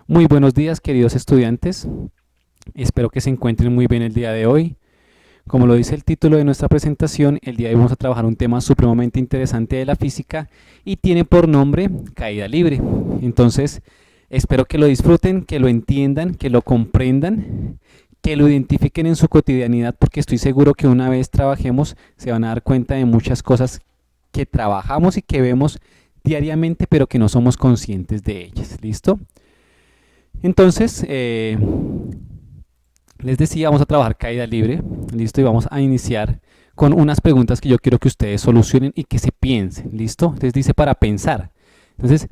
Muy buenos días, queridos estudiantes. Espero que se encuentren muy bien el día de hoy. Como lo dice el título de nuestra presentación, el día de hoy vamos a trabajar un tema supremamente interesante de la física y tiene por nombre caída libre. Entonces, espero que lo disfruten, que lo entiendan, que lo comprendan, que lo identifiquen en su cotidianidad, porque estoy seguro que una vez trabajemos se van a dar cuenta de muchas cosas que trabajamos y que vemos diariamente, pero que no somos conscientes de ellas. ¿Listo? Entonces, les decía, vamos a trabajar caída libre, listo, y vamos a iniciar con unas preguntas que yo quiero que ustedes solucionen y que se piensen, listo. Entonces dice para pensar. Entonces,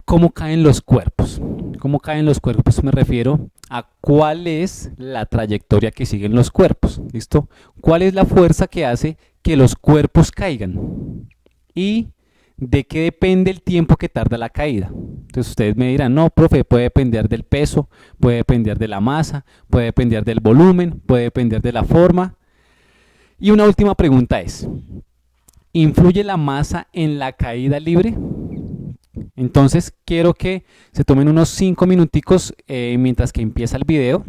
¿cómo caen los cuerpos? ¿Cómo caen los cuerpos? Me refiero a cuál es la trayectoria que siguen los cuerpos, listo. ¿Cuál es la fuerza que hace que los cuerpos caigan? Y ¿de qué depende el tiempo que tarda la caída? Entonces ustedes me dirán, no, profe, puede depender del peso, puede depender de la masa, puede depender del volumen, puede depender de la forma. Y una última pregunta es, ¿influye la masa en la caída libre? Entonces quiero que se tomen unos 5 minuticos mientras que empieza el video,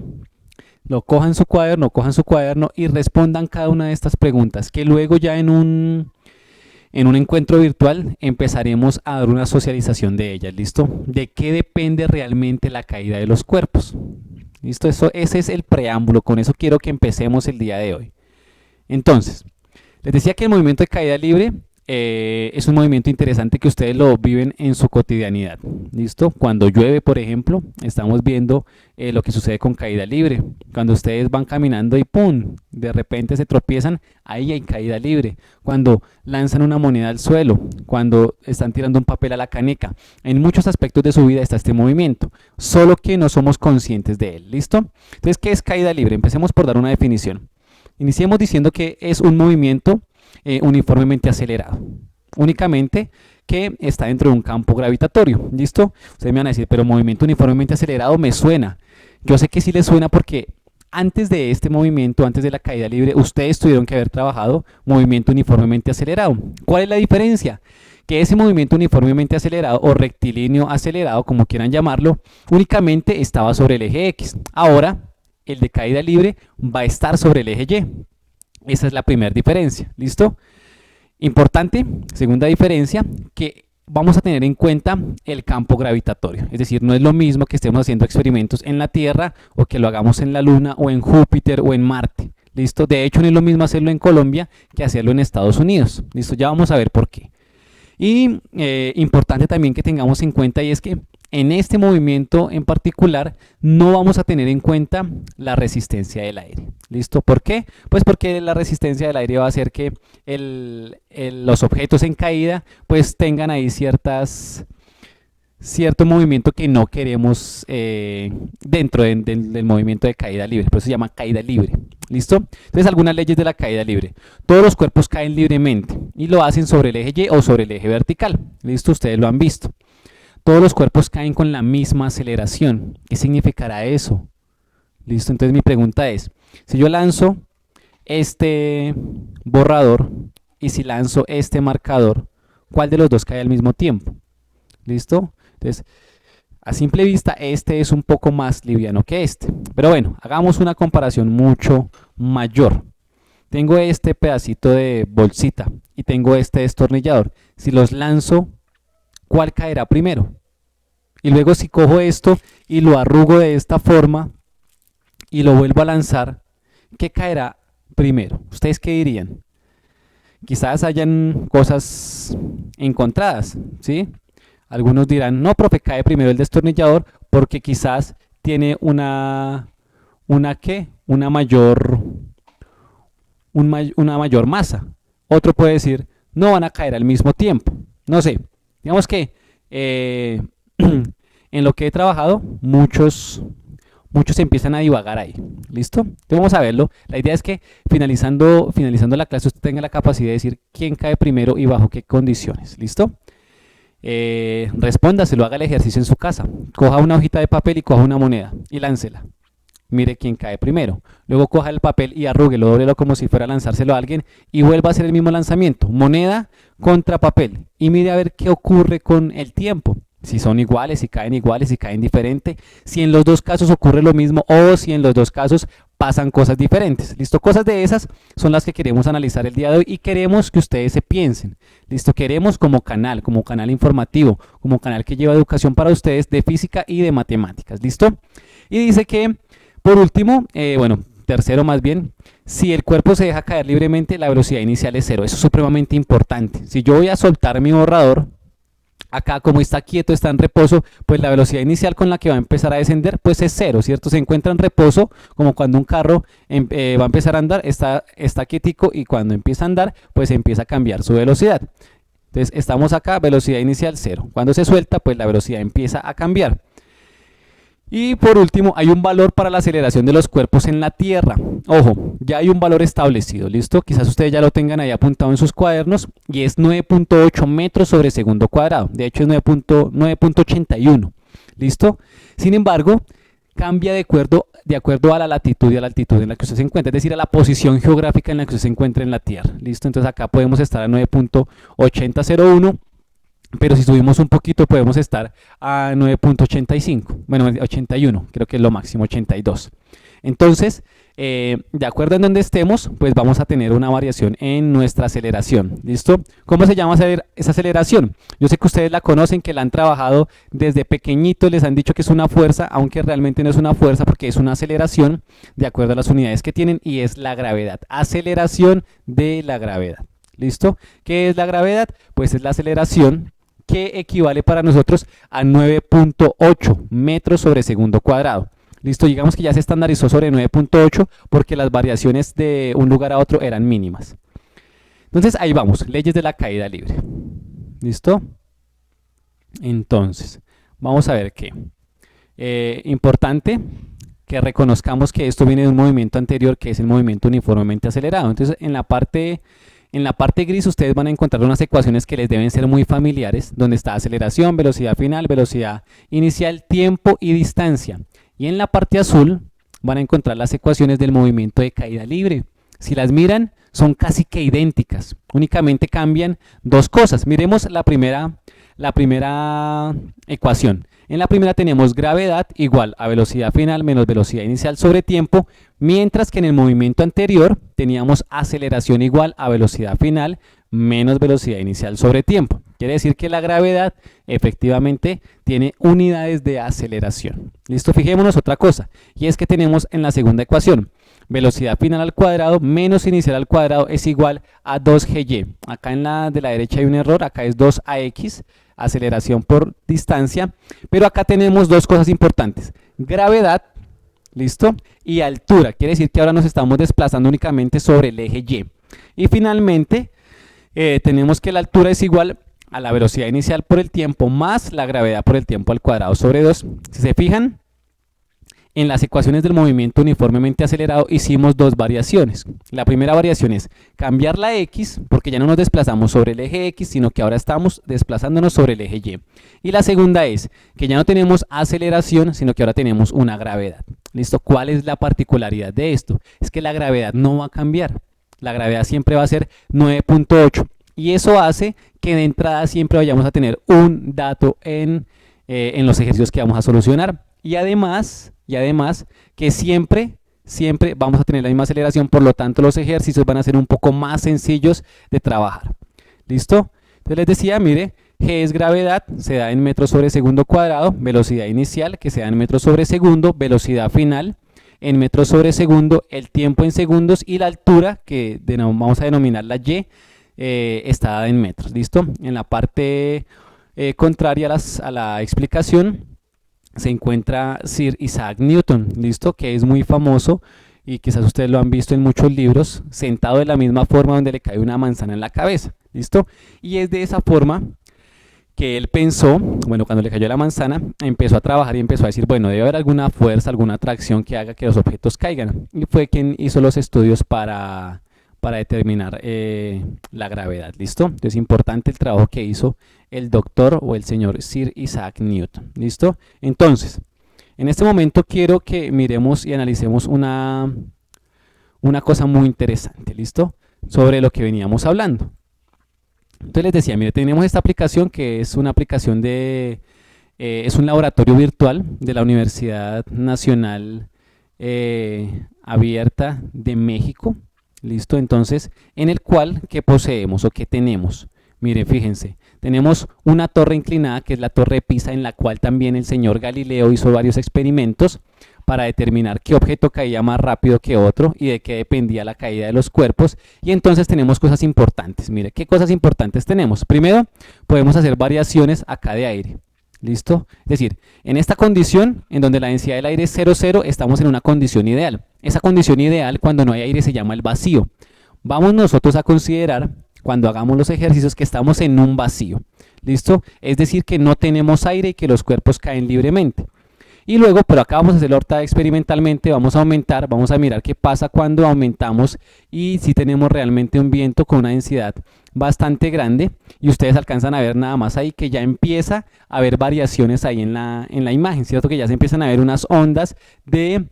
lo cojan su cuaderno y respondan cada una de estas preguntas, que luego ya en un encuentro virtual empezaremos a dar una socialización de ellas, ¿listo? ¿De qué depende realmente la caída de los cuerpos? ¿Listo? Ese es el preámbulo, con eso quiero que empecemos el día de hoy. Entonces, les decía que el movimiento de caída libre es un movimiento interesante que ustedes lo viven en su cotidianidad. ¿Listo? Cuando llueve, por ejemplo, estamos viendo lo que sucede con caída libre. Cuando ustedes van caminando y ¡pum! De repente se tropiezan, ahí hay caída libre. Cuando lanzan una moneda al suelo, cuando están tirando un papel a la caneca. En muchos aspectos de su vida está este movimiento, solo que no somos conscientes de él. ¿Listo? Entonces, ¿qué es caída libre? Empecemos por dar una definición. Iniciemos diciendo que es un movimiento uniformemente acelerado, únicamente que está dentro de un campo gravitatorio. ¿Listo? Ustedes me van a decir, pero movimiento uniformemente acelerado me suena. Yo sé que sí les suena porque antes de este movimiento, antes de la caída libre, ustedes tuvieron que haber trabajado movimiento uniformemente acelerado. ¿Cuál es la diferencia? Que ese movimiento uniformemente acelerado o rectilíneo acelerado, como quieran llamarlo, únicamente estaba sobre el eje X. Ahora, el de caída libre va a estar sobre el eje Y. Esa es la primera diferencia, ¿listo? Importante, segunda diferencia, que vamos a tener en cuenta el campo gravitatorio. Es decir, no es lo mismo que estemos haciendo experimentos en la Tierra o que lo hagamos en la Luna o en Júpiter o en Marte. ¿Listo? De hecho, no es lo mismo hacerlo en Colombia que hacerlo en Estados Unidos. ¿Listo? Ya vamos a ver por qué. Y importante también que tengamos en cuenta y es que en este movimiento en particular no vamos a tener en cuenta la resistencia del aire. ¿Listo? ¿Por qué? Pues porque la resistencia del aire va a hacer que los objetos en caída pues tengan ahí cierto movimiento que no queremos dentro del movimiento de caída libre. Por eso se llama caída libre. ¿Listo? Entonces, algunas leyes de la caída libre. Todos los cuerpos caen libremente y lo hacen sobre el eje Y o sobre el eje vertical. ¿Listo? Ustedes lo han visto. Todos los cuerpos caen con la misma aceleración. ¿Qué significará eso? ¿Listo? Entonces mi pregunta es, si yo lanzo este borrador y si lanzo este marcador, ¿cuál de los dos cae al mismo tiempo? ¿Listo? Entonces, a simple vista, este es un poco más liviano que este. Pero bueno, hagamos una comparación mucho mayor. Tengo este pedacito de bolsita y tengo este destornillador. Si los lanzo, ¿cuál caerá primero? Y luego si cojo esto y lo arrugo de esta forma y lo vuelvo a lanzar, ¿qué caerá primero? ¿Ustedes qué dirían? Quizás hayan cosas encontradas, ¿sí? Algunos dirán, no, profe, cae primero el destornillador porque quizás tiene ¿qué? Una mayor masa. Otro puede decir, no van a caer al mismo tiempo. No sé, digamos que en lo que he trabajado, muchos empiezan a divagar ahí. ¿Listo? Entonces vamos a verlo. La idea es que finalizando la clase usted tenga la capacidad de decir quién cae primero y bajo qué condiciones. ¿Listo? Respóndaselo, haga el ejercicio en su casa. Coja una hojita de papel y coja una moneda y láncela. Mire quién cae primero. Luego coja el papel y arrúguelo, dóblelo como si fuera a lanzárselo a alguien y vuelva a hacer el mismo lanzamiento. Moneda contra papel. Y mire a ver qué ocurre con el tiempo. Si son iguales, si caen diferente, si en los dos casos ocurre lo mismo o si en los dos casos pasan cosas diferentes. ¿Listo? Cosas de esas son las que queremos analizar el día de hoy y queremos que ustedes se piensen. ¿Listo? Queremos como canal informativo, como canal que lleva educación para ustedes de física y de matemáticas. ¿Listo? Y dice que, por último, bueno, tercero más bien, si el cuerpo se deja caer libremente, la velocidad inicial es cero. Eso es supremamente importante. Si yo voy a soltar mi borrador, acá como está quieto, está en reposo, pues la velocidad inicial con la que va a empezar a descender, pues es cero, ¿cierto? Se encuentra en reposo, como cuando un carro va a empezar a andar, está quietico y cuando empieza a andar, pues empieza a cambiar su velocidad. Entonces estamos acá, velocidad inicial cero. Cuando se suelta, pues la velocidad empieza a cambiar. Y por último, hay un valor para la aceleración de los cuerpos en la Tierra. Ojo, ya hay un valor establecido, ¿listo? Quizás ustedes ya lo tengan ahí apuntado en sus cuadernos y es 9.8 metros sobre segundo cuadrado. De hecho es 9.81, ¿listo? Sin embargo, cambia de acuerdo a la latitud y a la altitud en la que usted se encuentra, es decir, a la posición geográfica en la que usted se encuentra en la Tierra, ¿listo? Entonces acá podemos estar a 9.8001. Pero si subimos un poquito podemos estar a 9.85, bueno, 81, creo que es lo máximo, 82. Entonces, de acuerdo en donde estemos, pues vamos a tener una variación en nuestra aceleración, ¿listo? ¿Cómo se llama esa aceleración? Yo sé que ustedes la conocen, que la han trabajado desde pequeñitos, les han dicho que es una fuerza, aunque realmente no es una fuerza porque es una aceleración de acuerdo a las unidades que tienen y es la gravedad, aceleración de la gravedad, ¿listo? ¿Qué es la gravedad? Pues es la aceleración que equivale para nosotros a 9.8 metros sobre segundo cuadrado. Listo, digamos que ya se estandarizó sobre 9.8 porque las variaciones de un lugar a otro eran mínimas. Entonces ahí vamos, leyes de la caída libre. ¿Listo? Entonces, vamos a ver qué. Importante que reconozcamos que esto viene de un movimiento anterior que es el movimiento uniformemente acelerado. Entonces, en la parte gris ustedes van a encontrar unas ecuaciones que les deben ser muy familiares, donde está aceleración, velocidad final, velocidad inicial, tiempo y distancia. Y en la parte azul van a encontrar las ecuaciones del movimiento de caída libre. Si las miran, son casi que idénticas, únicamente cambian dos cosas. Miremos la primera ecuación. En la primera tenemos gravedad igual a velocidad final menos velocidad inicial sobre tiempo, mientras que en el movimiento anterior teníamos aceleración igual a velocidad final menos velocidad inicial sobre tiempo. Quiere decir que la gravedad efectivamente tiene unidades de aceleración. Listo, fijémonos otra cosa, y es que tenemos en la segunda ecuación velocidad final al cuadrado menos inicial al cuadrado es igual a 2GY. Acá en la de la derecha hay un error, acá es 2AX, aceleración por distancia, pero acá tenemos dos cosas importantes, gravedad, ¿listo? Y altura, quiere decir que ahora nos estamos desplazando únicamente sobre el eje Y. Y finalmente, tenemos que la altura es igual a la velocidad inicial por el tiempo más la gravedad por el tiempo al cuadrado sobre 2. Si se fijan, en las ecuaciones del movimiento uniformemente acelerado hicimos dos variaciones. La primera variación es cambiar la X, porque ya no nos desplazamos sobre el eje X, sino que ahora estamos desplazándonos sobre el eje Y. Y la segunda es que ya no tenemos aceleración, sino que ahora tenemos una gravedad. ¿Listo? ¿Cuál es la particularidad de esto? Es que la gravedad no va a cambiar. La gravedad siempre va a ser 9.8. Y eso hace que de entrada siempre vayamos a tener un dato en los ejercicios que vamos a solucionar. Y además que siempre vamos a tener la misma aceleración, por lo tanto los ejercicios van a ser un poco más sencillos de trabajar. ¿Listo? Entonces les decía, mire, G es gravedad, se da en metros sobre segundo cuadrado, velocidad inicial que se da en metros sobre segundo, velocidad final en metros sobre segundo, el tiempo en segundos y la altura, que vamos a denominar la Y, está dada en metros. ¿Listo? En la parte contraria a la explicación se encuentra Sir Isaac Newton, ¿listo? Que es muy famoso y quizás ustedes lo han visto en muchos libros, sentado de la misma forma donde le cae una manzana en la cabeza, ¿listo? Y es de esa forma que él pensó, bueno, cuando le cayó la manzana, empezó a trabajar y empezó a decir, bueno, debe haber alguna fuerza, alguna atracción que haga que los objetos caigan. Y fue quien hizo los estudios para determinar la gravedad, ¿listo? Entonces es importante el trabajo que hizo el doctor o el señor Sir Isaac Newton, ¿listo? Entonces, en este momento quiero que miremos y analicemos una cosa muy interesante, ¿listo? Sobre lo que veníamos hablando. Entonces les decía, mire, tenemos esta aplicación que es una aplicación de Es un laboratorio virtual de la Universidad Nacional Abierta de México. ¿Listo? Entonces, en el cual, ¿qué poseemos o qué tenemos? Miren, fíjense, tenemos una torre inclinada, que es la torre de Pisa, en la cual también el señor Galileo hizo varios experimentos para determinar qué objeto caía más rápido que otro y de qué dependía la caída de los cuerpos. Y entonces tenemos cosas importantes. Mire, ¿qué cosas importantes tenemos? Primero, podemos hacer variaciones acá de aire. ¿Listo? Es decir, en esta condición, en donde la densidad del aire es 0, 0, estamos en una condición ideal. Esa condición ideal, cuando no hay aire, se llama el vacío. Vamos nosotros a considerar, cuando hagamos los ejercicios, que estamos en un vacío. ¿Listo? Es decir, que no tenemos aire y que los cuerpos caen libremente. Y luego, pero acá vamos a hacerlo ahorita experimentalmente, vamos a aumentar, vamos a mirar qué pasa cuando aumentamos y si tenemos realmente un viento con una densidad bastante grande. Y ustedes alcanzan a ver nada más ahí que ya empieza a haber variaciones ahí en la imagen, ¿cierto? Que ya se empiezan a ver unas ondas de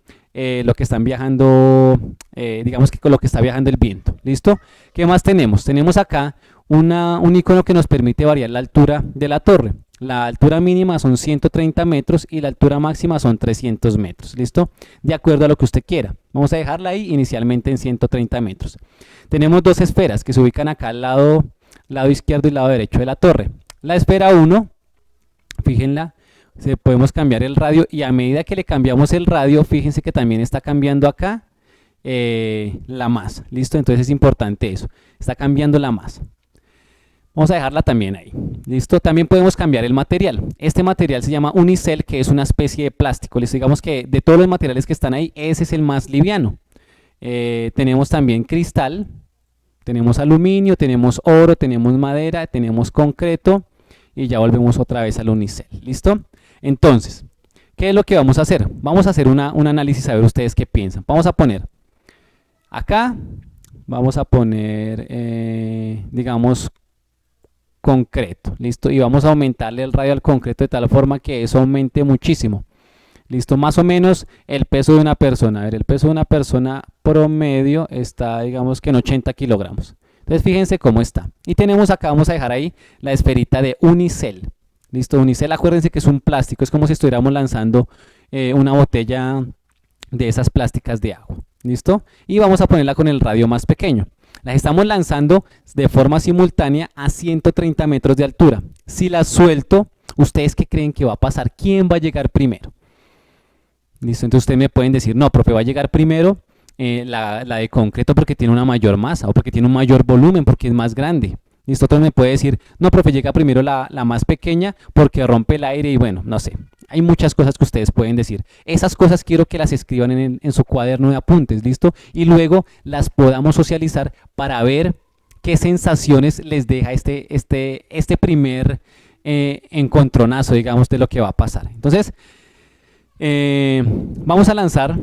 lo que están viajando, digamos que con lo que está viajando el viento. ¿Listo? ¿Qué más tenemos? Tenemos acá un icono que nos permite variar la altura de la torre. La altura mínima son 130 metros y la altura máxima son 300 metros, ¿listo? De acuerdo a lo que usted quiera. Vamos a dejarla ahí inicialmente en 130 metros. Tenemos dos esferas que se ubican acá al lado izquierdo y lado derecho de la torre. La esfera 1, fíjenla, podemos cambiar el radio y a medida que le cambiamos el radio, fíjense que también está cambiando acá la masa, ¿listo? Entonces es importante eso, está cambiando la masa. Vamos a dejarla también ahí. ¿Listo? También podemos cambiar el material. Este material se llama unicel, que es una especie de plástico. Les digamos que de todos los materiales que están ahí, ese es el más liviano. Tenemos también cristal, tenemos aluminio, tenemos oro, tenemos madera, tenemos concreto y ya volvemos otra vez al unicel. ¿Listo? Entonces, ¿qué es lo que vamos a hacer? Vamos a hacer un análisis a ver ustedes qué piensan. Vamos a poner acá, vamos a poner, digamos, concreto, listo, y vamos a aumentarle el radio al concreto de tal forma que eso aumente muchísimo, listo, más o menos el peso de una persona, a ver, el peso de una persona promedio está, digamos que en 80 kilogramos, entonces fíjense cómo está, y tenemos acá, vamos a dejar ahí la esferita de unicel, listo, unicel, acuérdense que es un plástico, es como si estuviéramos lanzando una botella de esas plásticas de agua, listo, y vamos a ponerla con el radio más pequeño. Las estamos lanzando de forma simultánea a 130 metros de altura. Si las suelto, ¿ustedes qué creen que va a pasar? ¿Quién va a llegar primero? ¿Listo? Entonces ustedes me pueden decir, no, profe, va a llegar primero la de concreto porque tiene una mayor masa o porque tiene un mayor volumen, porque es más grande. ¿Listo? Otro me puede decir, no, profe, llega primero la más pequeña porque rompe el aire y bueno, no sé. Hay muchas cosas que ustedes pueden decir. Esas cosas quiero que las escriban en su cuaderno de apuntes, ¿listo? Y luego las podamos socializar para ver qué sensaciones les deja este primer encontronazo, digamos, de lo que va a pasar. Entonces, vamos a lanzar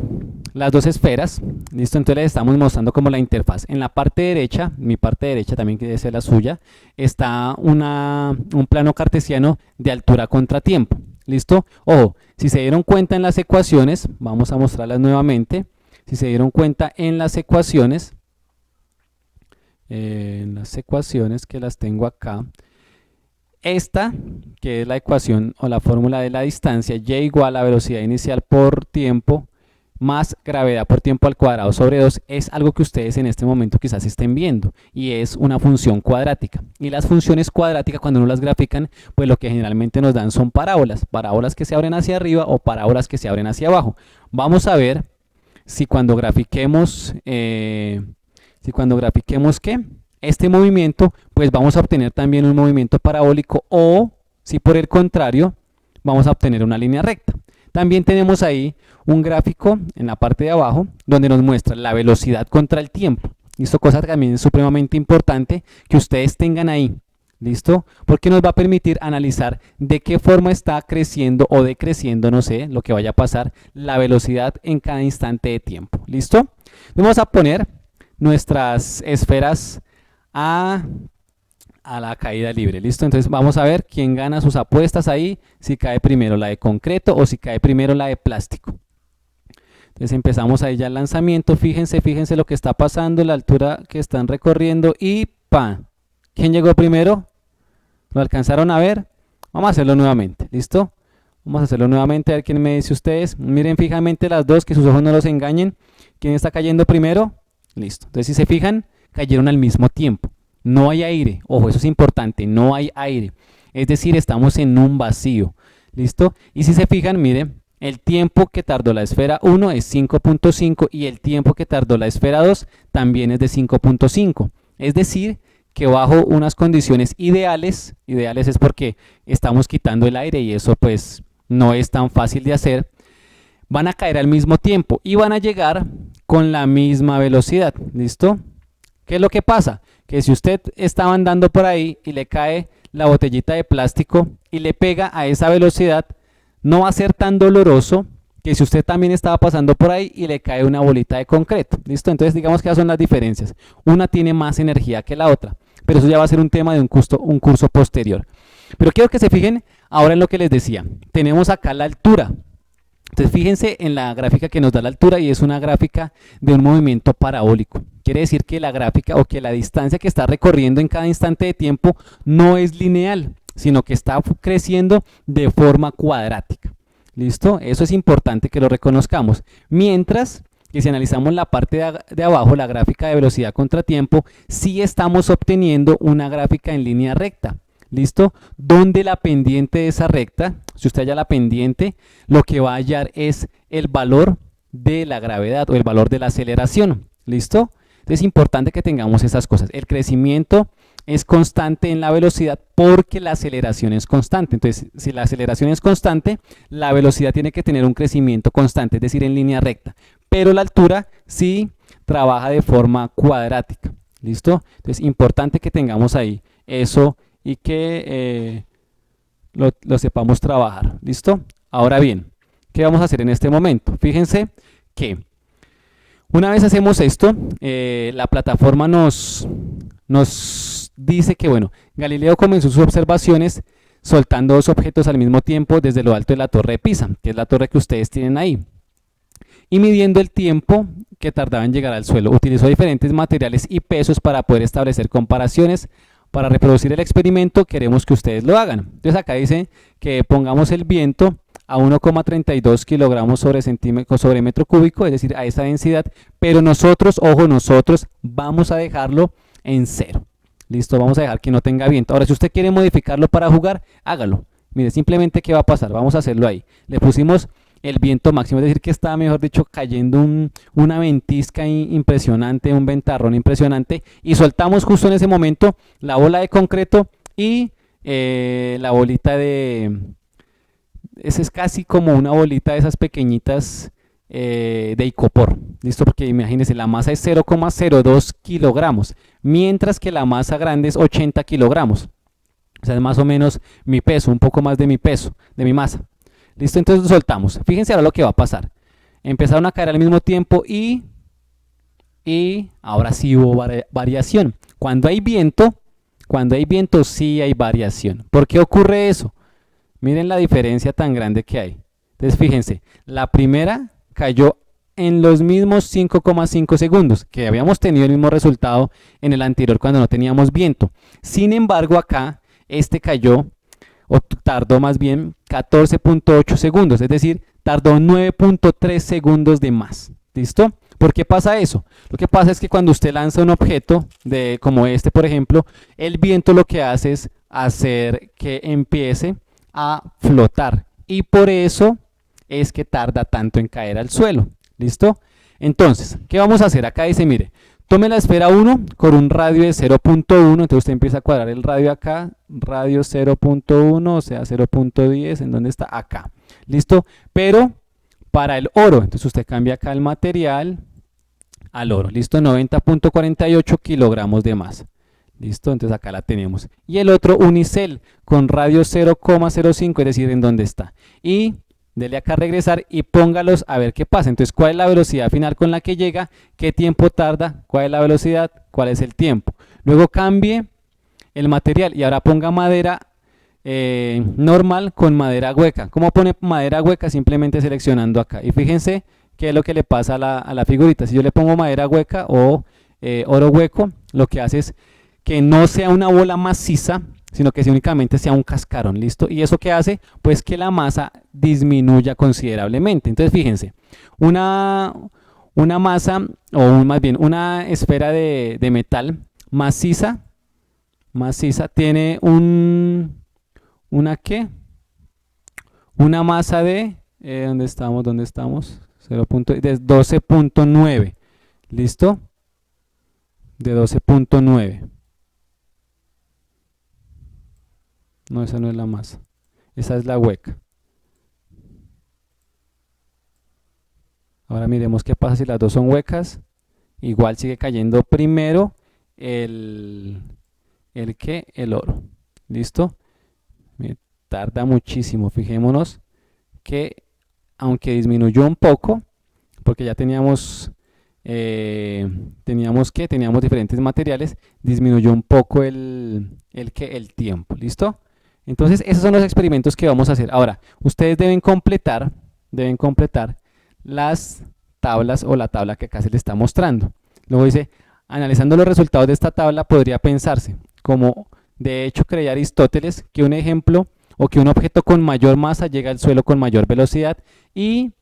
las dos esferas, ¿listo? Entonces les estamos mostrando como la interfaz. En la parte derecha, mi parte derecha también que debe ser la suya, está un plano cartesiano de altura contra tiempo. ¿Listo? Ojo, si se dieron cuenta en las ecuaciones, vamos a mostrarlas nuevamente. Si se dieron cuenta en las ecuaciones que las tengo acá, esta, que es la ecuación o la fórmula de la distancia, y igual a velocidad inicial por tiempo más gravedad por tiempo al cuadrado sobre 2, es algo que ustedes en este momento quizás estén viendo y es una función cuadrática. Y las funciones cuadráticas, cuando uno las grafican, pues lo que generalmente nos dan son parábolas, parábolas que se abren hacia arriba o parábolas que se abren hacia abajo. Vamos a ver si cuando grafiquemos, ¿qué? Este movimiento, pues vamos a obtener también un movimiento parabólico o si por el contrario, vamos a obtener una línea recta. También tenemos ahí un gráfico en la parte de abajo donde nos muestra la velocidad contra el tiempo. ¿Listo? Cosa que también es supremamente importante que ustedes tengan ahí. ¿Listo? Porque nos va a permitir analizar de qué forma está creciendo o decreciendo, no sé, lo que vaya a pasar, la velocidad en cada instante de tiempo. ¿Listo? Vamos a poner nuestras esferas a la caída libre, ¿listo? Entonces vamos a ver quién gana sus apuestas ahí, si cae primero la de concreto o si cae primero la de plástico. Entonces empezamos ahí ya el lanzamiento, fíjense lo que está pasando, la altura que están recorriendo y ¡pam! ¿Quién llegó primero? ¿Lo alcanzaron a ver? Vamos a hacerlo nuevamente, ¿listo? Vamos a hacerlo nuevamente, a ver quién me dice ustedes. Miren fijamente las dos, que sus ojos no los engañen. ¿Quién está cayendo primero? Listo. Entonces, si se fijan, cayeron al mismo tiempo. No hay aire. Ojo, eso es importante. No hay aire. Es decir, estamos en un vacío. ¿Listo? Y si se fijan, miren, el tiempo que tardó la esfera 1 es 5.5 y el tiempo que tardó la esfera 2 también es de 5.5. Es decir, que bajo unas condiciones ideales, ideales es porque estamos quitando el aire y eso pues no es tan fácil de hacer, van a caer al mismo tiempo y van a llegar con la misma velocidad. ¿Listo? ¿Qué es lo que pasa? Que si usted estaba andando por ahí y le cae la botellita de plástico y le pega a esa velocidad, no va a ser tan doloroso que si usted también estaba pasando por ahí y le cae una bolita de concreto. ¿Listo? Entonces digamos que esas son las diferencias. Una tiene más energía que la otra, pero eso ya va a ser un tema de un curso posterior. Pero quiero que se fijen ahora en lo que les decía. Tenemos acá la altura. Entonces fíjense en la gráfica que nos da la altura y es una gráfica de un movimiento parabólico. Quiere decir que la gráfica o que la distancia que está recorriendo en cada instante de tiempo no es lineal, sino que está creciendo de forma cuadrática. ¿Listo? Eso es importante que lo reconozcamos. Mientras que si analizamos la parte de abajo, la gráfica de velocidad contra tiempo, sí estamos obteniendo una gráfica en línea recta. ¿Listo? Donde la pendiente de esa recta, si usted halla la pendiente, lo que va a hallar es el valor de la gravedad o el valor de la aceleración. ¿Listo? Entonces es importante que tengamos esas cosas. El crecimiento es constante en la velocidad porque la aceleración es constante. Entonces, si la aceleración es constante, la velocidad tiene que tener un crecimiento constante, es decir, en línea recta. Pero la altura sí trabaja de forma cuadrática. ¿Listo? Entonces, importante que tengamos ahí eso y que lo sepamos trabajar. ¿Listo? Ahora bien, ¿qué vamos a hacer en este momento? Fíjense que una vez hacemos esto, la plataforma nos dice que, bueno, Galileo comenzó sus observaciones soltando dos objetos al mismo tiempo desde lo alto de la torre de Pisa, que es la torre que ustedes tienen ahí, y midiendo el tiempo que tardaba en llegar al suelo. Utilizó diferentes materiales y pesos para poder establecer comparaciones. Para reproducir el experimento queremos que ustedes lo hagan. Entonces acá dice que pongamos el viento a 1,32 kilogramos sobre metro cúbico, es decir, a esa densidad, pero nosotros, ojo, nosotros vamos a dejarlo en 0. Listo, vamos a dejar que no tenga viento. Ahora, si usted quiere modificarlo para jugar, hágalo. Mire, simplemente, ¿qué va a pasar? Vamos a hacerlo ahí. Le pusimos el viento máximo, es decir, que está, mejor dicho, cayendo una ventisca impresionante, un ventarrón impresionante, y soltamos justo en ese momento la bola de concreto y la bolita de... Esa es casi como una bolita de esas pequeñitas de icopor. ¿Listo? Porque imagínense, la masa es 0,02 kilogramos, mientras que la masa grande es 80 kilogramos. O sea, es más o menos mi peso, un poco más de mi peso, de mi masa. ¿Listo? Entonces lo soltamos. Fíjense ahora lo que va a pasar. Empezaron a caer al mismo tiempo y ahora sí hubo variación. Cuando hay viento sí hay variación. ¿Por qué ocurre eso? Miren la diferencia tan grande que hay. Entonces fíjense, la primera cayó en los mismos 5,5 segundos, que habíamos tenido el mismo resultado en el anterior cuando no teníamos viento. Sin embargo, acá este cayó, o tardó más bien 14.8 segundos, es decir, tardó 9.3 segundos de más. ¿Listo? ¿Por qué pasa eso? Lo que pasa es que cuando usted lanza un objeto como este, por ejemplo, el viento lo que hace es hacer que empiece a flotar y por eso es que tarda tanto en caer al suelo. ¿Listo? Entonces, ¿qué vamos a hacer? Acá dice, mire, tome la esfera 1 con un radio de 0.1, entonces usted empieza a cuadrar el radio acá, radio 0.1, o sea 0.10, ¿en dónde está? Acá. ¿Listo? Pero para el oro, entonces usted cambia acá el material al oro. ¿Listo? 90.48 kilogramos de masa. ¿Listo? Entonces acá la tenemos. Y el otro unicel con radio 0,05, es decir, en dónde está. Y dele acá a regresar y póngalos a ver qué pasa. Entonces, ¿cuál es la velocidad final con la que llega? ¿Qué tiempo tarda? ¿Cuál es la velocidad? ¿Cuál es el tiempo? Luego cambie el material y ahora ponga madera normal con madera hueca. ¿Cómo pone madera hueca? Simplemente seleccionando acá. Y fíjense qué es lo que le pasa a la figurita. Si yo le pongo madera hueca o oro hueco, lo que hace es que no sea una bola maciza, sino que únicamente sea un cascarón, ¿listo? ¿Y eso qué hace? Pues que la masa disminuya considerablemente. Entonces, fíjense, una, una masa, más bien una esfera de metal maciza, tiene una ¿qué? Una masa de, ¿dónde estamos? ¿Dónde estamos? 12.9, ¿listo? De 12.9. No, esa no es la masa. Esa es la hueca. Ahora miremos qué pasa si las dos son huecas. Igual sigue cayendo primero el oro. ¿Listo? Me tarda muchísimo. Fijémonos que aunque disminuyó un poco, porque ya teníamos diferentes materiales, disminuyó un poco el tiempo. ¿Listo? Entonces, esos son los experimentos que vamos a hacer. Ahora, ustedes deben completar las tablas o la tabla que acá se les está mostrando. Luego dice, analizando los resultados de esta tabla, podría pensarse, como de hecho creía Aristóteles, que un ejemplo o que un objeto con mayor masa llega al suelo con mayor velocidad y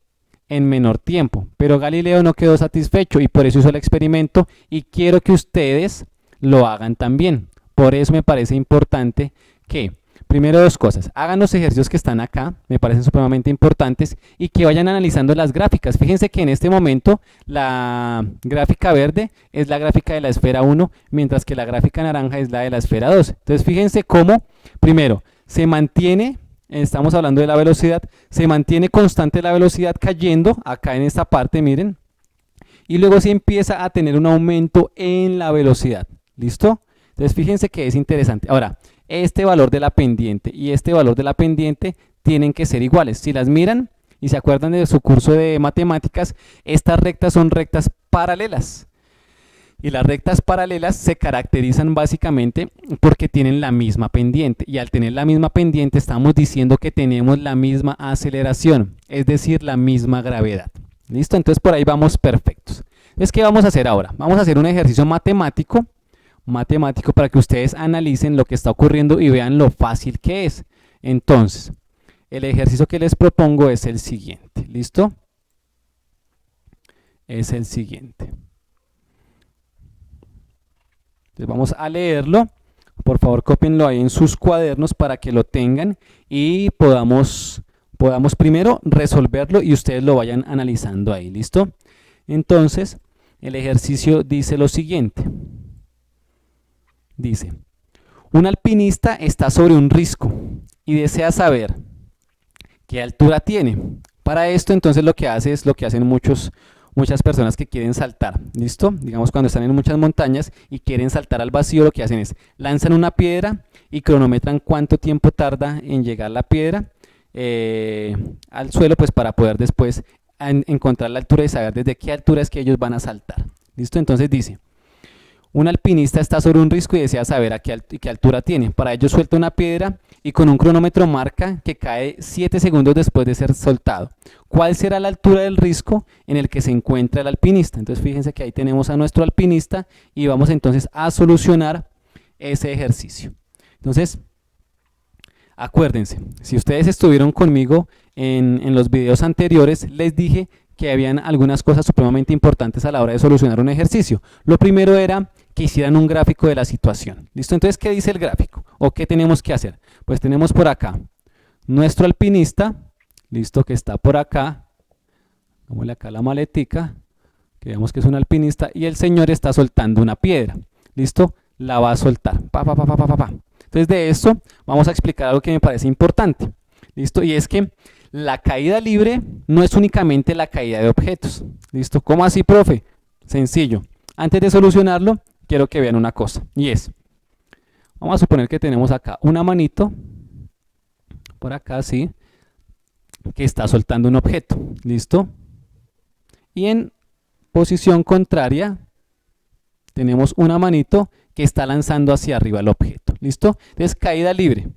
en menor tiempo. Pero Galileo no quedó satisfecho y por eso hizo el experimento y quiero que ustedes lo hagan también. Por eso me parece importante que, primero, dos cosas: hagan los ejercicios que están acá, me parecen supremamente importantes, y que vayan analizando las gráficas. Fíjense que en este momento la gráfica verde es la gráfica de la esfera 1, mientras que la gráfica naranja es la de la esfera 2. Entonces fíjense cómo, primero, se mantiene, estamos hablando de la velocidad, se mantiene constante la velocidad cayendo acá en esta parte, miren, y luego se empieza a tener un aumento en la velocidad. ¿Listo? Entonces fíjense que es interesante. Ahora, este valor de la pendiente y este valor de la pendiente tienen que ser iguales. Si las miran y se acuerdan de su curso de matemáticas, estas rectas son rectas paralelas. Y las rectas paralelas se caracterizan básicamente porque tienen la misma pendiente. Y al tener la misma pendiente estamos diciendo que tenemos la misma aceleración, es decir, la misma gravedad. ¿Listo? Entonces por ahí vamos perfectos. Entonces, ¿qué vamos a hacer ahora? Vamos a hacer un ejercicio matemático para que ustedes analicen lo que está ocurriendo y vean lo fácil que es. Entonces, el ejercicio que les propongo es el siguiente. ¿Listo? Es el siguiente. Entonces vamos a leerlo. Por favor, cópienlo ahí en sus cuadernos para que lo tengan y podamos primero resolverlo y ustedes lo vayan analizando ahí. ¿Listo? Entonces, el ejercicio dice lo siguiente. Dice, un alpinista está sobre un risco y desea saber qué altura tiene. Para esto, entonces, lo que hace es lo que hacen muchas personas que quieren saltar. ¿Listo? Digamos, cuando están en muchas montañas y quieren saltar al vacío, lo que hacen es lanzan una piedra y cronometran cuánto tiempo tarda en llegar la piedra al suelo, pues para poder después encontrar la altura y saber desde qué altura es que ellos van a saltar. ¿Listo? Entonces dice, un alpinista está sobre un risco y desea saber qué altura tiene. Para ello suelta una piedra y con un cronómetro marca que cae 7 segundos después de ser soltado. ¿Cuál será la altura del risco en el que se encuentra el alpinista? Entonces fíjense que ahí tenemos a nuestro alpinista y vamos entonces a solucionar ese ejercicio. Entonces, acuérdense, si ustedes estuvieron conmigo en los videos anteriores, les dije que habían algunas cosas supremamente importantes a la hora de solucionar un ejercicio. Lo primero era que hicieran un gráfico de la situación. ¿Listo? Entonces, ¿qué dice el gráfico? ¿O qué tenemos que hacer? Pues tenemos por acá nuestro alpinista, listo, que está por acá. Dámosle acá la maletica, que veamos que es un alpinista, y el señor está soltando una piedra. ¿Listo? La va a soltar. Entonces, de esto vamos a explicar algo que me parece importante. ¿Listo? Y es que la caída libre no es únicamente la caída de objetos. ¿Listo? ¿Cómo así, profe? Sencillo. Antes de solucionarlo, quiero que vean una cosa. Y es, vamos a suponer que tenemos acá una manito, por acá, sí, que está soltando un objeto. ¿Listo? Y en posición contraria, tenemos una manito que está lanzando hacia arriba el objeto. ¿Listo? Entonces, caída libre.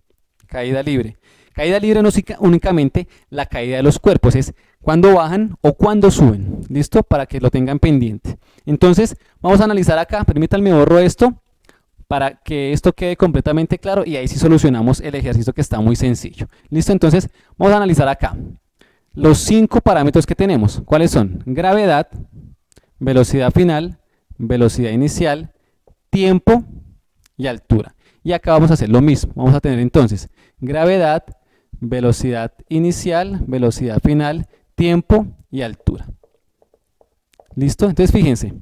Caída libre. Caída libre no es únicamente la caída de los cuerpos, es cuando bajan o cuando suben. ¿Listo? Para que lo tengan pendiente. Entonces, vamos a analizar acá, permítanme borro esto, para que esto quede completamente claro y ahí sí solucionamos el ejercicio que está muy sencillo. ¿Listo? Entonces vamos a analizar acá los 5 parámetros que tenemos. ¿Cuáles son? Gravedad, velocidad final, velocidad inicial, tiempo y altura. Y acá vamos a hacer lo mismo. Vamos a tener entonces gravedad, velocidad inicial, velocidad final, tiempo y altura. ¿Listo? Entonces fíjense,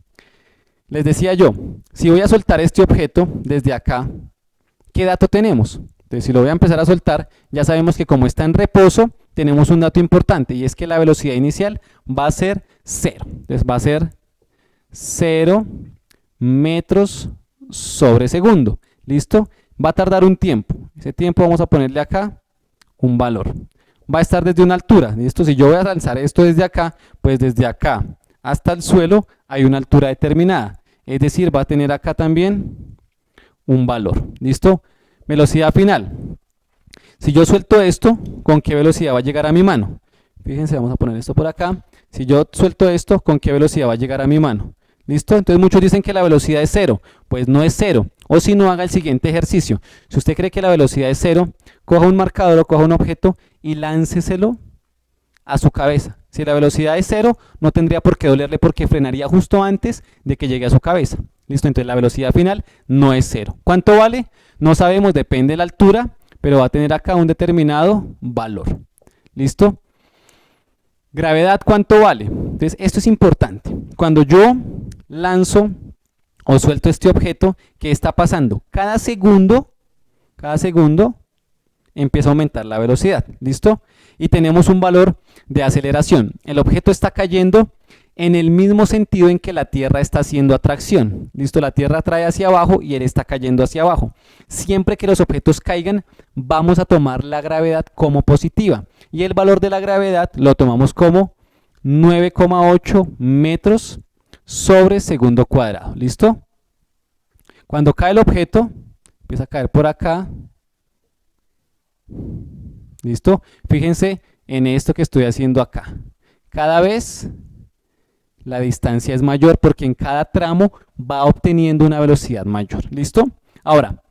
les decía yo, si voy a soltar este objeto desde acá, ¿qué dato tenemos? Entonces si lo voy a empezar a soltar, ya sabemos que como está en reposo, tenemos un dato importante y es que la velocidad inicial va a ser 0. Entonces va a ser 0 metros sobre segundo. ¿Listo? Va a tardar un tiempo. Ese tiempo vamos a ponerle acá un valor. Va a estar desde una altura. ¿Listo? Si yo voy a lanzar esto desde acá, pues desde acá hasta el suelo hay una altura determinada. Es decir, va a tener acá también un valor. ¿Listo? Velocidad final. Si yo suelto esto, ¿con qué velocidad va a llegar a mi mano? Fíjense, vamos a poner esto por acá. Si yo suelto esto, ¿con qué velocidad va a llegar a mi mano? ¿Listo? Entonces muchos dicen que la velocidad es 0. Pues no es 0. O si no, haga el siguiente ejercicio. Si usted cree que la velocidad es 0, coja un marcador o coja un objeto y lánceselo a su cabeza. Si la velocidad es 0, no tendría por qué dolerle porque frenaría justo antes de que llegue a su cabeza. ¿Listo? Entonces la velocidad final no es 0. ¿Cuánto vale? No sabemos, depende de la altura, pero va a tener acá un determinado valor. ¿Listo? Gravedad, ¿cuánto vale? Entonces esto es importante. Cuando yo lanzo o suelto este objeto, ¿qué está pasando? Cada segundo empieza a aumentar la velocidad. ¿Listo? Y tenemos un valor de aceleración. El objeto está cayendo en el mismo sentido en que la Tierra está haciendo atracción. ¿Listo? La Tierra atrae hacia abajo y él está cayendo hacia abajo. Siempre que los objetos caigan, vamos a tomar la gravedad como positiva. Y el valor de la gravedad lo tomamos como 9,8 metros sobre segundo cuadrado. ¿Listo? Cuando cae el objeto, empieza a caer por acá. ¿Listo? Fíjense en esto que estoy haciendo acá. Cada vez la distancia es mayor porque en cada tramo va obteniendo una velocidad mayor. ¿Listo? Ahora,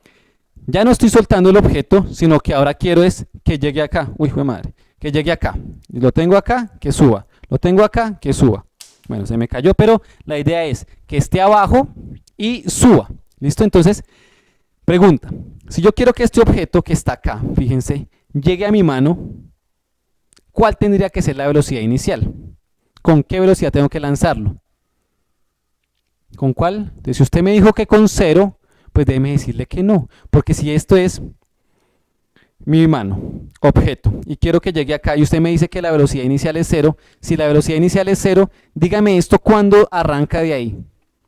ya no estoy soltando el objeto, sino que ahora quiero es que llegue acá. Uy, fue madre. Que llegue acá. Y lo tengo acá, que suba. Lo tengo acá, que suba. Bueno, se me cayó, pero la idea es que esté abajo y suba. ¿Listo? Entonces, pregunta. Si yo quiero que este objeto que está acá, fíjense, llegue a mi mano, ¿cuál tendría que ser la velocidad inicial? ¿Con qué velocidad tengo que lanzarlo? ¿Con cuál? Entonces, si usted me dijo que con 0, pues déjeme decirle que no. Porque si esto es mi mano, objeto, y quiero que llegue acá, y usted me dice que la velocidad inicial es 0, si la velocidad inicial es 0, dígame esto cuando arranca de ahí.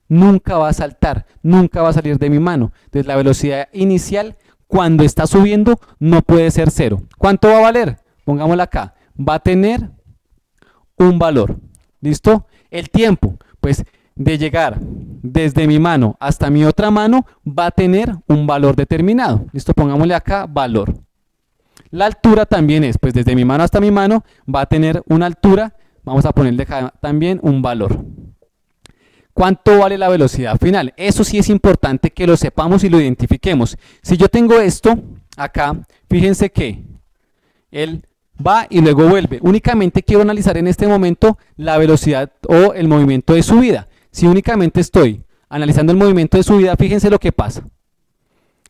Nunca va a saltar, nunca va a salir de mi mano. Entonces la velocidad inicial cuando está subiendo no puede ser 0. ¿Cuánto va a valer? Pongámosla acá. Va a tener un valor. ¿Listo? El tiempo, pues de llegar desde mi mano hasta mi otra mano va a tener un valor determinado. ¿Listo? Pongámosle acá valor. La altura también es, pues desde mi mano hasta mi mano va a tener una altura. Vamos a ponerle acá también un valor. ¿Cuánto vale la velocidad final? Eso sí es importante que lo sepamos y lo identifiquemos. Si yo tengo esto acá, fíjense que él va y luego vuelve. Únicamente quiero analizar en este momento la velocidad o el movimiento de subida. Si únicamente estoy analizando el movimiento de subida, fíjense lo que pasa.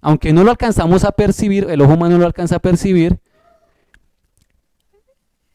Aunque no lo alcanzamos a percibir, el ojo humano no lo alcanza a percibir,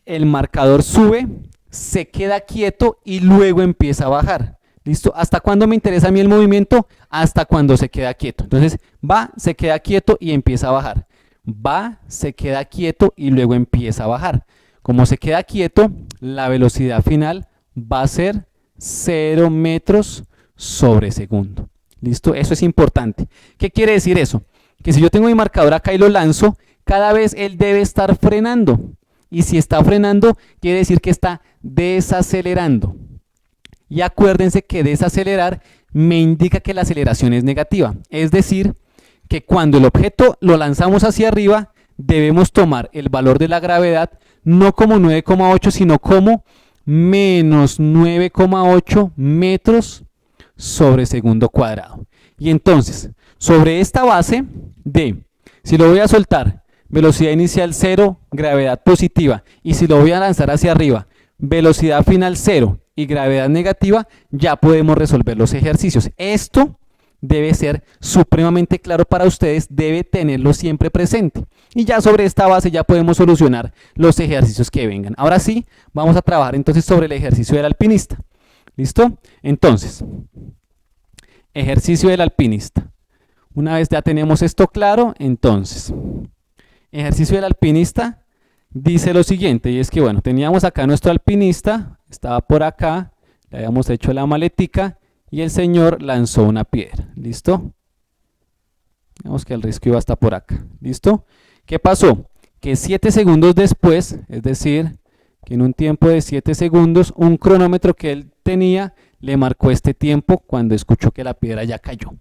el marcador sube, se queda quieto y luego empieza a bajar. ¿Listo? ¿Hasta cuándo me interesa a mí el movimiento? Hasta cuando se queda quieto. Entonces va, se queda quieto y empieza a bajar. Va, se queda quieto y luego empieza a bajar. Como se queda quieto, la velocidad final va a ser 0 metros sobre segundo. ¿Listo? Eso es importante. ¿Qué quiere decir eso? Que si yo tengo mi marcador acá y lo lanzo, cada vez él debe estar frenando. Y si está frenando, quiere decir que está desacelerando. Y acuérdense que desacelerar me indica que la aceleración es negativa. Es decir, que cuando el objeto lo lanzamos hacia arriba, debemos tomar el valor de la gravedad no como 9,8, sino como menos 9,8 metros sobre segundo cuadrado. Y entonces, Sobre esta base de, si lo voy a soltar, velocidad inicial 0, gravedad positiva, y si lo voy a lanzar hacia arriba, velocidad final 0 y gravedad negativa, ya podemos resolver los ejercicios. Esto debe ser supremamente claro para ustedes, debe tenerlo siempre presente. Y ya sobre esta base ya podemos solucionar los ejercicios que vengan. Ahora sí, vamos a trabajar entonces sobre el ejercicio del alpinista. ¿Listo? Entonces, ejercicio del alpinista. Una vez ya tenemos esto claro, entonces, ejercicio del alpinista dice lo siguiente, y es que bueno, teníamos acá nuestro alpinista, estaba por acá, le habíamos hecho la maletica, y el señor lanzó una piedra. ¿Listo? Digamos que el risco iba hasta por acá. ¿Listo? ¿Qué pasó? Que 7 segundos después, es decir, que en un tiempo de 7 segundos, un cronómetro que él tenía le marcó este tiempo cuando escuchó que la piedra ya cayó.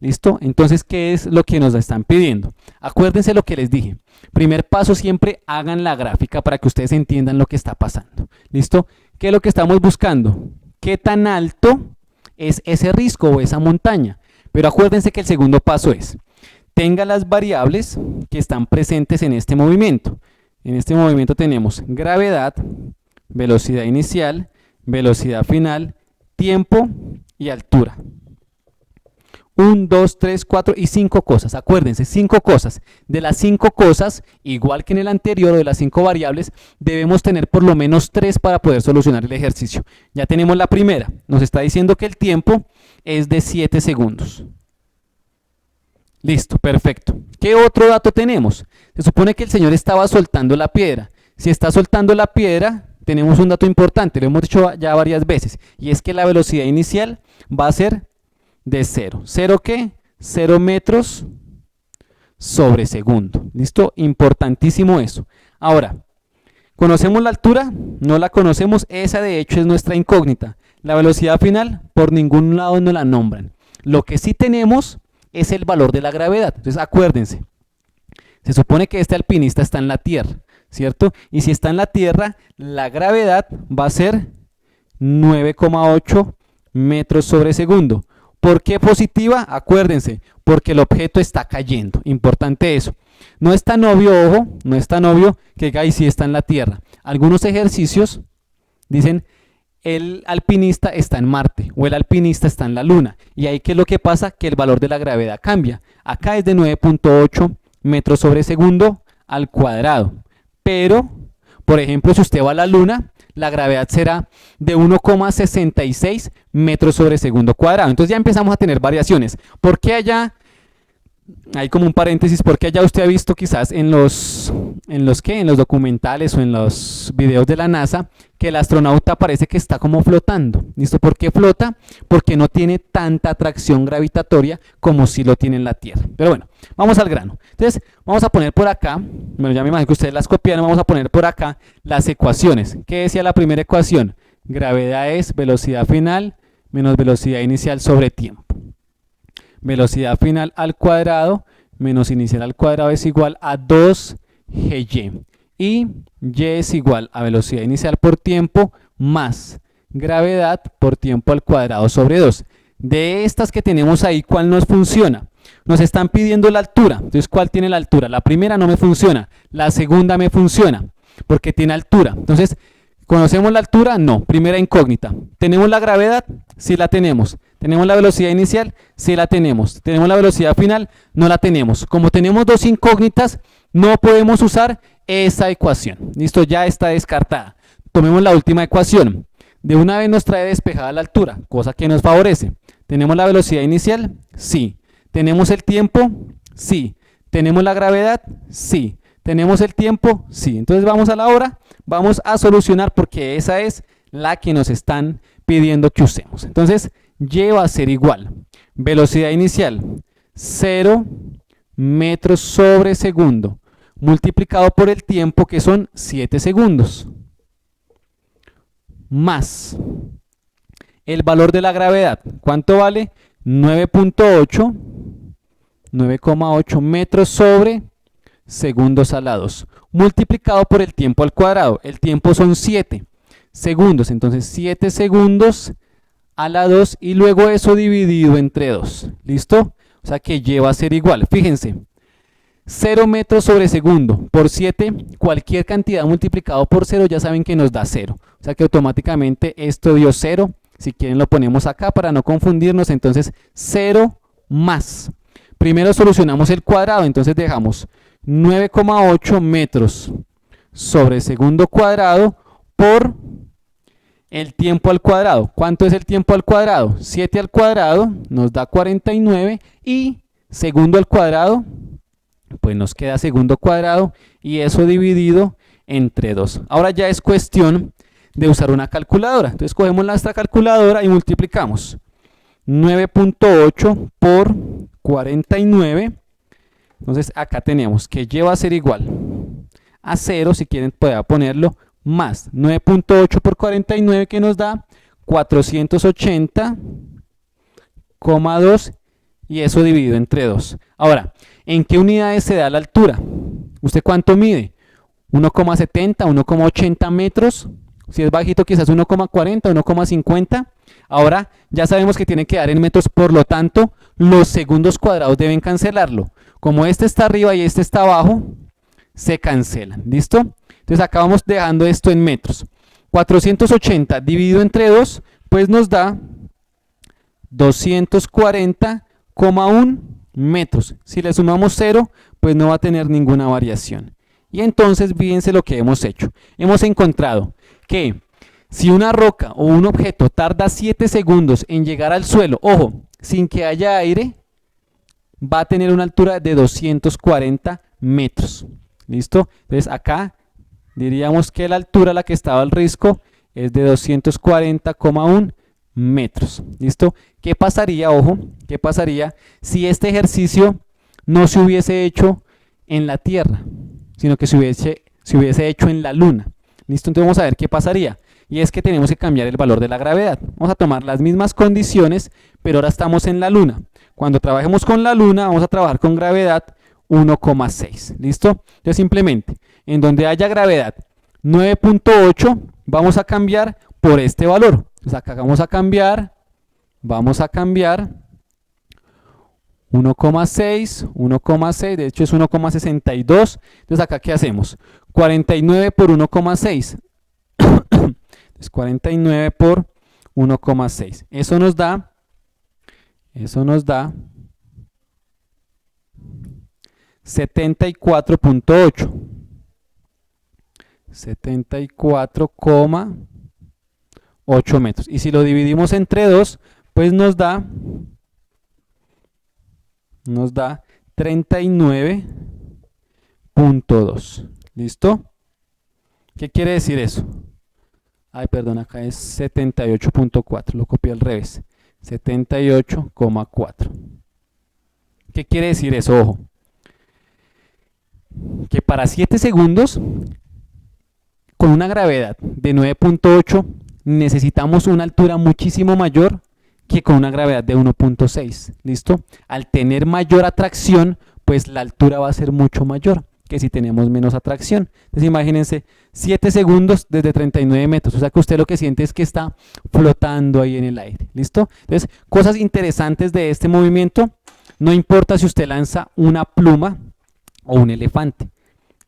¿Listo? Entonces, ¿qué es lo que nos están pidiendo? Acuérdense lo que les dije. Primer paso, siempre hagan la gráfica para que ustedes entiendan lo que está pasando. ¿Listo? ¿Qué es lo que estamos buscando? ¿Qué tan alto es ese risco o esa montaña? Pero acuérdense que el segundo paso es, tenga las variables que están presentes en este movimiento. En este movimiento tenemos gravedad, velocidad inicial, velocidad final, tiempo y altura. 1, 2, 3, 4 y 5 cosas. Acuérdense, 5 cosas. De las 5 cosas, igual que en el anterior, o de las 5 variables, debemos tener por lo menos 3 para poder solucionar el ejercicio. Ya tenemos la primera. Nos está diciendo que el tiempo es de 7 segundos. Listo, perfecto. ¿Qué otro dato tenemos? Se supone que el señor estaba soltando la piedra. Si está soltando la piedra, tenemos un dato importante, lo hemos dicho ya varias veces, y es que la velocidad inicial va a ser de 0. ¿0 qué? 0 metros sobre segundo. ¿Listo? Importantísimo eso. Ahora, ¿conocemos la altura? No la conocemos. Esa de hecho es nuestra incógnita. La velocidad final, por ningún lado nos la nombran. Lo que sí tenemos es el valor de la gravedad. Entonces, acuérdense. Se supone que este alpinista está en la Tierra, ¿cierto? Y si está en la Tierra, la gravedad va a ser 9,8 metros sobre segundo. ¿Por qué positiva? Acuérdense, porque el objeto está cayendo. Importante eso. No es tan obvio, ojo, no es tan obvio que sí está en la Tierra. Algunos ejercicios dicen el alpinista está en Marte o el alpinista está en la Luna. Y ahí, ¿qué es lo que pasa? Que el valor de la gravedad cambia. Acá es de 9,8 metros sobre segundo al cuadrado. Pero, por ejemplo, si usted va a la Luna, la gravedad será de 1,66 metros sobre segundo cuadrado. Entonces ya empezamos a tener variaciones. ¿Por qué allá? Hay como un paréntesis, porque allá usted ha visto quizás en los documentales o en los videos de la NASA que el astronauta parece que está como flotando. ¿Listo? ¿Por qué flota? Porque no tiene tanta atracción gravitatoria como si lo tiene en la Tierra. Pero bueno, vamos al grano. Entonces, vamos a poner por acá, bueno, ya me imagino que ustedes las copiaron, vamos a poner por acá las ecuaciones. ¿Qué decía la primera ecuación? Gravedad es velocidad final menos velocidad inicial sobre tiempo. Velocidad final al cuadrado menos inicial al cuadrado es igual a 2GY. Y Y es igual a velocidad inicial por tiempo más gravedad por tiempo al cuadrado sobre 2. De estas que tenemos ahí, ¿cuál nos funciona? Nos están pidiendo la altura. Entonces, ¿cuál tiene la altura? La primera no me funciona. La segunda me funciona porque tiene altura. Entonces, ¿conocemos la altura? No. Primera incógnita. ¿Tenemos la gravedad? Sí la tenemos. ¿Tenemos la velocidad inicial? Sí la tenemos. ¿Tenemos la velocidad final? No la tenemos. Como tenemos dos incógnitas, no podemos usar esa ecuación. Listo, ya está descartada. Tomemos la última ecuación. De una vez nos trae despejada la altura, cosa que nos favorece. ¿Tenemos la velocidad inicial? Sí. ¿Tenemos el tiempo? Sí. ¿Tenemos la gravedad? Sí. ¿Tenemos el tiempo? Sí. Entonces vamos a la hora, vamos a solucionar porque esa es la que nos están pidiendo que usemos. Entonces, Y va a ser igual. Velocidad inicial, 0 metros sobre segundo, multiplicado por el tiempo que son 7 segundos. Más el valor de la gravedad. ¿Cuánto vale? 9,8 metros sobre segundos a la 2, multiplicado por el tiempo al cuadrado. El tiempo son 7 segundos, entonces 7 segundos a la 2 y luego eso dividido entre 2. ¿Listo? O sea que Y va a ser igual. Fíjense, 0 metros sobre segundo por 7, cualquier cantidad multiplicado por 0 ya saben que nos da 0. O sea que automáticamente esto dio 0. Si quieren lo ponemos acá para no confundirnos. Entonces 0 más. Primero solucionamos el cuadrado. Entonces dejamos 9,8 metros sobre segundo cuadrado por el tiempo al cuadrado. ¿Cuánto es el tiempo al cuadrado? 7 al cuadrado nos da 49 y segundo al cuadrado, pues nos queda segundo cuadrado y eso dividido entre 2. Ahora ya es cuestión de usar una calculadora. Entonces cogemos nuestra calculadora y multiplicamos 9.8 por 49. Entonces acá tenemos que Y va a ser igual a 0, si quieren pueda ponerlo, más 9.8 por 49 que nos da 480,2 y eso dividido entre 2. Ahora, ¿en qué unidades se da la altura? ¿Usted cuánto mide? 1,70, 1,80 metros. Si es bajito quizás 1,40, 1,50. Ahora ya sabemos que tiene que dar en metros, por lo tanto los segundos cuadrados deben cancelarlo. Como este está arriba y este está abajo, se cancelan. ¿Listo? Entonces acá vamos dejando esto en metros. 480 dividido entre 2, pues nos da 240,1 metros. Si le sumamos 0, pues no va a tener ninguna variación. Y entonces fíjense lo que hemos hecho. Hemos encontrado que si una roca o un objeto tarda 7 segundos en llegar al suelo, ojo, sin que haya aire, va a tener una altura de 240 metros. ¿Listo? Entonces acá diríamos que la altura a la que estaba el risco es de 240,1 metros. ¿Listo? ¿Qué pasaría, ojo, qué pasaría si este ejercicio no se hubiese hecho en la Tierra, sino que se hubiese hecho en la Luna? ¿Listo? Entonces vamos a ver qué pasaría. Y es que tenemos que cambiar el valor de la gravedad. Vamos a tomar las mismas condiciones, pero ahora estamos en la Luna. Cuando trabajemos con la Luna, vamos a trabajar con gravedad 1,6. ¿Listo? Entonces simplemente, en donde haya gravedad 9.8, vamos a cambiar por este valor. Entonces acá vamos a cambiar 1,6, 1,6, de hecho es 1,62. Entonces acá ¿qué hacemos? 49 por 1,6. Entonces 49 por 1,6. Eso nos da 74.8. 74,8 metros. Y si lo dividimos entre 2, pues nos da 39.2. ¿Listo? ¿Qué quiere decir eso? Ay, perdón, acá es 78.4, lo copié al revés. 78,4. ¿Qué quiere decir eso? Ojo. Que para 7 segundos, con una gravedad de 9.8, necesitamos una altura muchísimo mayor que con una gravedad de 1.6. ¿Listo? Al tener mayor atracción, pues la altura va a ser mucho mayor que si tenemos menos atracción. Entonces imagínense 7 segundos desde 39 metros, o sea que usted lo que siente es que está flotando ahí en el aire. ¿Listo? Entonces, cosas interesantes de este movimiento: no importa si usted lanza una pluma o un elefante,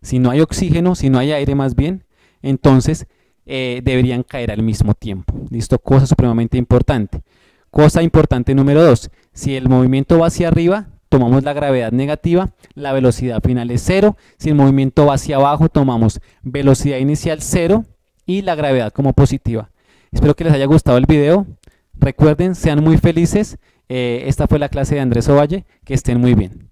si no hay oxígeno, si no hay aire más bien, entonces deberían caer al mismo tiempo. ¿Listo? Cosa supremamente importante. Cosa importante número 2, si el movimiento va hacia arriba, tomamos la gravedad negativa, la velocidad final es 0. Si el movimiento va hacia abajo, tomamos velocidad inicial 0 y la gravedad como positiva. Espero que les haya gustado el video. Recuerden, sean muy felices. Esta fue la clase de Andrés Ovalle. Que estén muy bien.